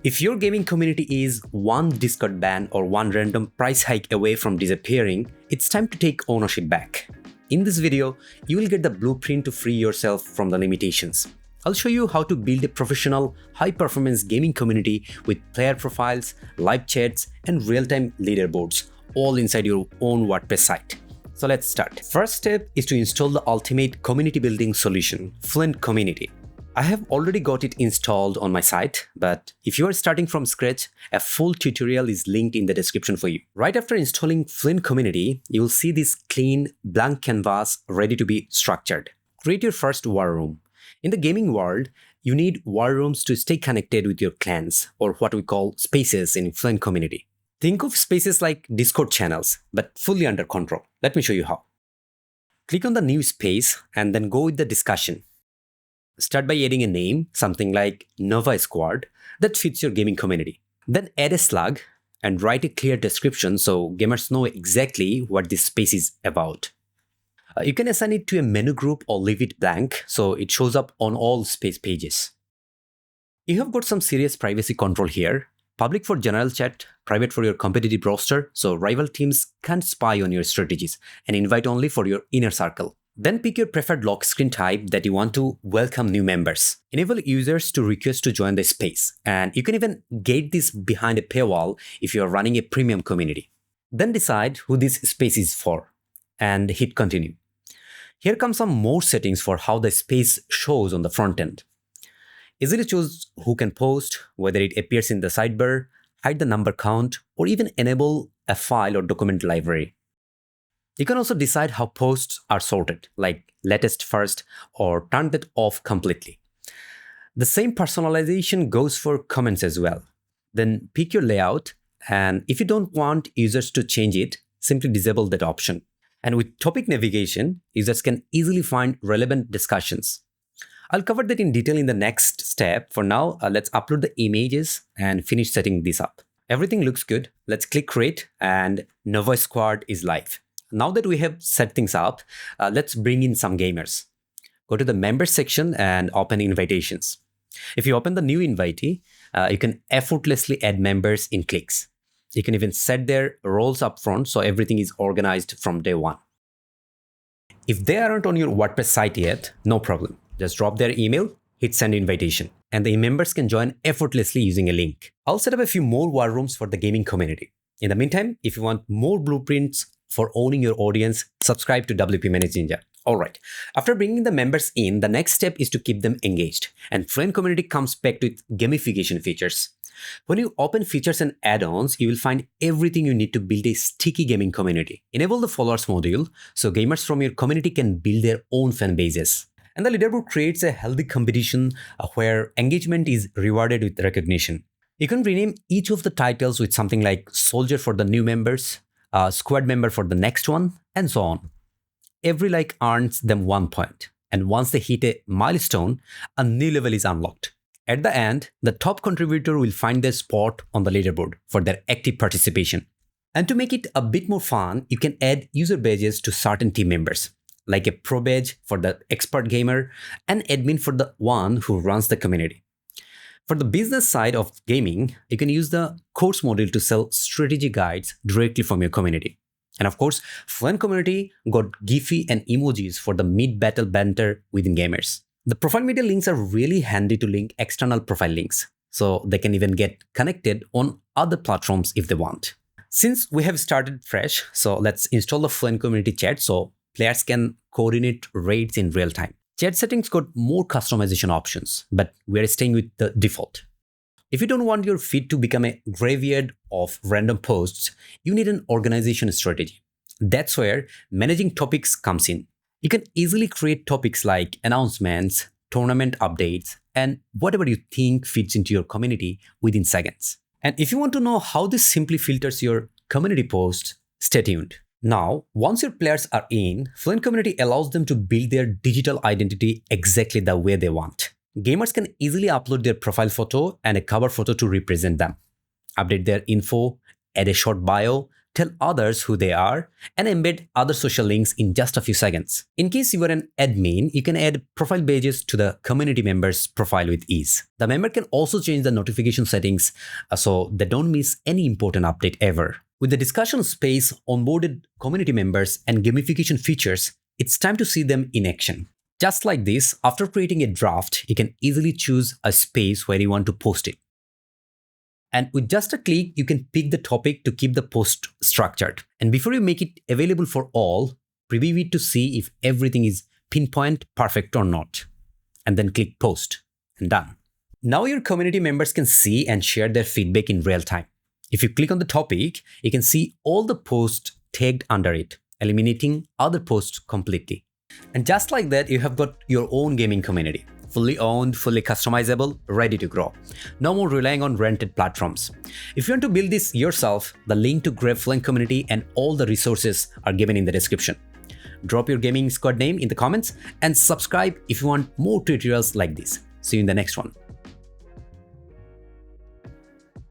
If your gaming community is one Discord ban or one random price hike away from disappearing, it's time to take ownership back. In this video, you will get the blueprint to free yourself from the limitations. I'll show you how to build a professional, high-performance gaming community with player profiles, live chats, and real-time leaderboards, all inside your own WordPress site. So let's start. First step is to install the ultimate community building solution, FluentCommunity. I have already got it installed on my site, but if you are starting from scratch, a full tutorial is linked in the description for you. Right after installing FluentCommunity, you will see this clean, blank canvas ready to be structured. Create your first war room. In the gaming world, you need war rooms to stay connected with your clans, or what we call spaces in FluentCommunity. Think of spaces like Discord channels, but fully under control. Let me show you how. Click on the new space and then go with the discussion. Start by adding a name, something like Nova Squad, that fits your gaming community. Then add a slug and write a clear description so gamers know exactly what this space is about. You can assign it to a menu group or leave it blank so it shows up on all space pages. You have got some serious privacy control here. Public for general chat, private for your competitive roster, so rival teams can't spy on your strategies, and invite only for your inner circle. Then pick your preferred lock screen type that you want to welcome new members. Enable users to request to join the space, and you can even gate this behind a paywall if you are running a premium community. Then decide who this space is for, and hit continue. Here come some more settings for how the space shows on the front end. Easily choose who can post, whether it appears in the sidebar, hide the number count, or even enable a file or document library. You can also decide how posts are sorted, like latest first, or turn that off completely. The same personalization goes for comments as well. Then pick your layout, and if you don't want users to change it, simply disable that option. And with topic navigation, users can easily find relevant discussions. I'll cover that in detail in the next step. For now, let's upload the images and finish setting this up. Everything looks good. Let's click create, and Nova Squad is live. Now that we have set things up, let's bring in some gamers. Go to the members section and open invitations. If you open the new invitee, you can effortlessly add members in clicks. You can even set their roles up front so everything is organized from day one. If they aren't on your WordPress site yet, no problem. Just drop their email, hit send invitation, and the members can join effortlessly using a link. I'll set up a few more war rooms for the gaming community. In the meantime, if you want more blueprints for owning your audience, subscribe to WPManageNinja. Alright, after bringing the members in, the next step is to keep them engaged. And FluentCommunity comes packed with gamification features. When you open features and add-ons, you will find everything you need to build a sticky gaming community. Enable the followers module so gamers from your community can build their own fan bases. And the leaderboard creates a healthy competition where engagement is rewarded with recognition. You can rename each of the titles with something like Soldier for the new members, Squad member for the next one, and so on. Every like earns them 1 point, and once they hit a milestone, a new level is unlocked. At the end, the top contributor will find their spot on the leaderboard for their active participation. And to make it a bit more fun, you can add user badges to certain team members, like a pro badge for the expert gamer and admin for the one who runs the community. For the business side of gaming, you can use the course module to sell strategy guides directly from your community. And of course, FluentCommunity got Giphy and emojis for the mid-battle banter within gamers. The profile media links are really handy to link external profile links, so they can even get connected on other platforms if they want. Since we have started fresh, so let's install the FluentCommunity chat so players can coordinate raids in real time. Chat settings got more customization options, but we're staying with the default. If you don't want your feed to become a graveyard of random posts, you need an organization strategy. That's where managing topics comes in. You can easily create topics like announcements, tournament updates, and whatever you think fits into your community within seconds. And if you want to know how this simply filters your community posts, stay tuned. Now, once your players are in, FluentCommunity allows them to build their digital identity exactly the way they want. Gamers can easily upload their profile photo and a cover photo to represent them, update their info, add a short bio, tell others who they are, and embed other social links in just a few seconds. In case you are an admin, you can add profile badges to the community member's profile with ease. The member can also change the notification settings so they don't miss any important update ever. With the discussion space, onboarded community members, and gamification features, it's time to see them in action. Just like this, after creating a draft, you can easily choose a space where you want to post it. And with just a click, you can pick the topic to keep the post structured. And before you make it available for all, preview it to see if everything is pinpoint perfect or not. And then click post and done. Now your community members can see and share their feedback in real time. If you click on the topic, you can see all the posts tagged under it, eliminating other posts completely. And just like that, you have got your own gaming community. Fully owned, fully customizable, ready to grow. No more relying on rented platforms. If you want to build this yourself, the link to grab FluentCommunity and all the resources are given in the description. Drop your gaming squad name in the comments and subscribe if you want more tutorials like this. See you in the next one.